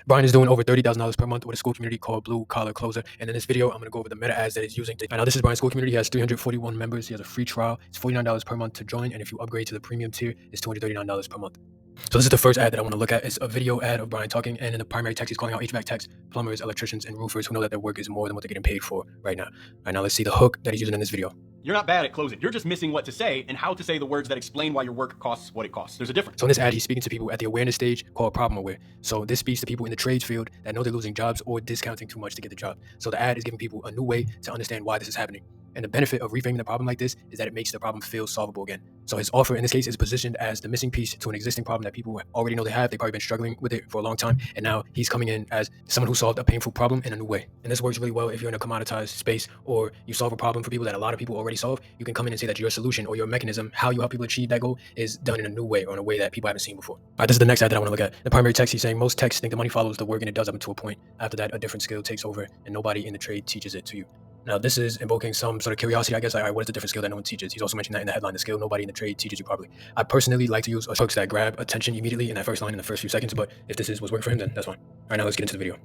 Brian is doing over $30,000 per month with a Skool community called Blue Collar Closer. And in this video, I'm going to go over the meta ads that he's using. Now, this is Brian's Skool community. He has 341 members. He has a free trial. It's $49 per month to join. And if you upgrade to the premium tier, it's $239 per month. So this is the first ad that I want to look at. It's a video ad of Brian talking, and in the primary text, he's calling out HVAC techs, plumbers, electricians, and roofers who know that their work is more than what they're getting paid for right now. All right, now let's see the hook that he's using in this video. You're not bad at closing. You're just missing what to say and how to say the words that explain why your work costs what it costs. There's a difference. So in this ad, he's speaking to people at the awareness stage called problem aware. So this speaks to people in the trades field that know they're losing jobs or discounting too much to get the job. So the ad is giving people a new way to understand why this is happening. And the benefit of reframing the problem like this is that it makes the problem feel solvable again. So his offer in this case is positioned as the missing piece to an existing problem that people already know they have. They've probably been struggling with it for a long time. And now he's coming in as someone who solved a painful problem in a new way. And this works really well if you're in a commoditized space or you solve a problem for people that a lot of people already solve. You can come in and say that your solution or your mechanism, how you help people achieve that goal, is done in a new way or in a way that people haven't seen before. All right, this is the next ad that I want to look at. The primary text, he's saying most techs think the money follows the work, and it does up until a point. After that, a different skill takes over and nobody in the trade teaches it to you. Now, this is invoking some sort of curiosity, I guess. Like, all right, what is the different skill that no one teaches? He's also mentioned that in the headline, the skill nobody in the trade teaches you properly. I personally like to use hooks that grab attention immediately in that first line in the first few seconds, but if this is what's working for him, then that's fine. All right, now let's get into the video.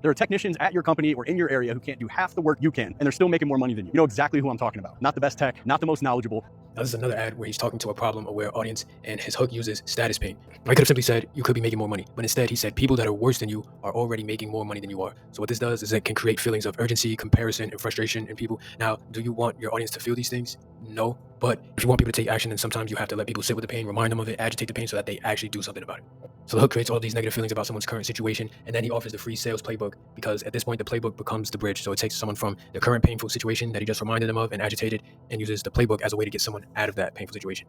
There are technicians at your company or in your area who can't do half the work you can, and they're still making more money than you. You know exactly who I'm talking about. Not the best tech, not the most knowledgeable. Now, this is another ad where he's talking to a problem-aware audience, and his hook uses status pain. I could have simply said, you could be making more money, but instead he said people that are worse than you are already making more money than you are. So what this does is it can create feelings of urgency, comparison, and frustration in people. Now, do you want your audience to feel these things? No. But if you want people to take action, then sometimes you have to let people sit with the pain, remind them of it, agitate the pain so that they actually do something about it. So the hook creates all these negative feelings about someone's current situation, and then he offers the free sales playbook, because at this point, the playbook becomes the bridge. So it takes someone from the current painful situation that he just reminded them of and agitated, and uses the playbook as a way to get someone out of that painful situation.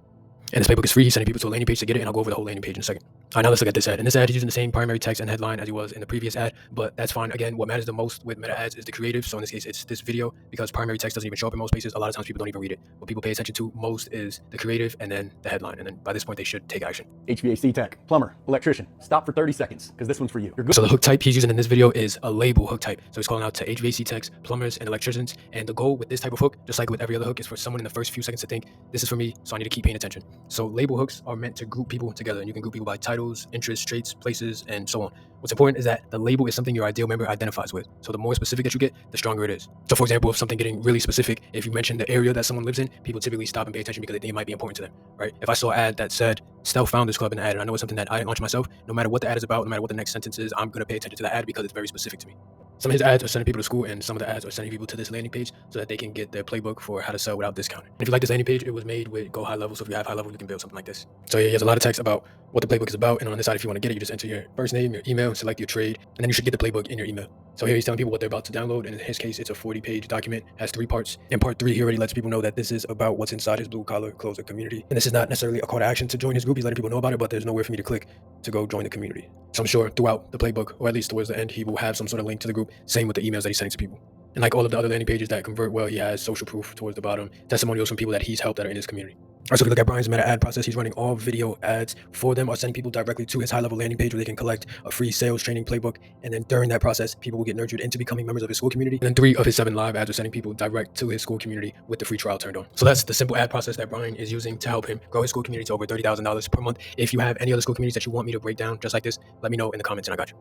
And this playbook is free. He's sending people to a landing page to get it, and I'll go over the whole landing page in a second. All right, now let's look at this ad. In this ad, he's using the same primary text and headline as he was in the previous ad, but that's fine. Again, what matters the most with meta ads is the creative. So in this case, it's this video, because primary text doesn't even show up in most places. A lot of times people don't even read it. What people pay attention to most is the creative and then the headline. And then by this point, they should take action. HVAC tech, plumber, electrician. Stop for 30 seconds, because this one's for you. You're good. So the hook type he's using in this video is a label hook type. So he's calling out to HVAC techs, plumbers, and electricians. And the goal with this type of hook, just like with every other hook, is for someone in the first few seconds to think, this is for me, so I need to keep paying attention. So label hooks are meant to group people together, and you can group people by titles, interests, traits, places, and so on. What's important is that the label is something your ideal member identifies with. So the more specific that you get, the stronger it is. So for example, if something getting really specific, if you mention the area that someone lives in, people typically stop and pay attention because they think it might be important to them, right? If I saw an ad that said Stealth Founders Club in the ad, and I know it's something that I didn't launch myself, no matter what the ad is about, no matter what the next sentence is, I'm going to pay attention to the ad because it's very specific to me. Some of his ads are sending people to school, and some of the ads are sending people to this landing page so that they can get their playbook for how to sell without discounting. And if you like this landing page, it was made with Go High Level, so if you have high level, you can build something like this. So yeah, he has a lot of text about what the playbook is about, and on this side, if you want to get it, you just enter your first name, your email, select your trade, and then you should get the playbook in your email. So here he's telling people what they're about to download, and in his case, it's a 40-page document, has 3 parts. In part 3, he already lets people know that this is about what's inside his Blue Collar Closer community. And this is not necessarily a call to action to join his group. He's letting people know about it, but there's nowhere for me to click to go join the community. So I'm sure throughout the playbook, or at least towards the end, he will have some sort of link to the group. Same with the emails that he's sending to people. And like all of the other landing pages that convert well, he has social proof towards the bottom, testimonials from people that he's helped that are in his community. All right, so if you look at Brian's meta ad process, he's running all video ads for them, or sending people directly to his high-level landing page where they can collect a free sales training playbook. And then during that process, people will get nurtured into becoming members of his Skool community. And then 3 of his 7 live ads are sending people direct to his Skool community with the free trial turned on. So that's the simple ad process that Brian is using to help him grow his Skool community to over $30,000 per month. If you have any other Skool communities that you want me to break down just like this, let me know in the comments and I got you.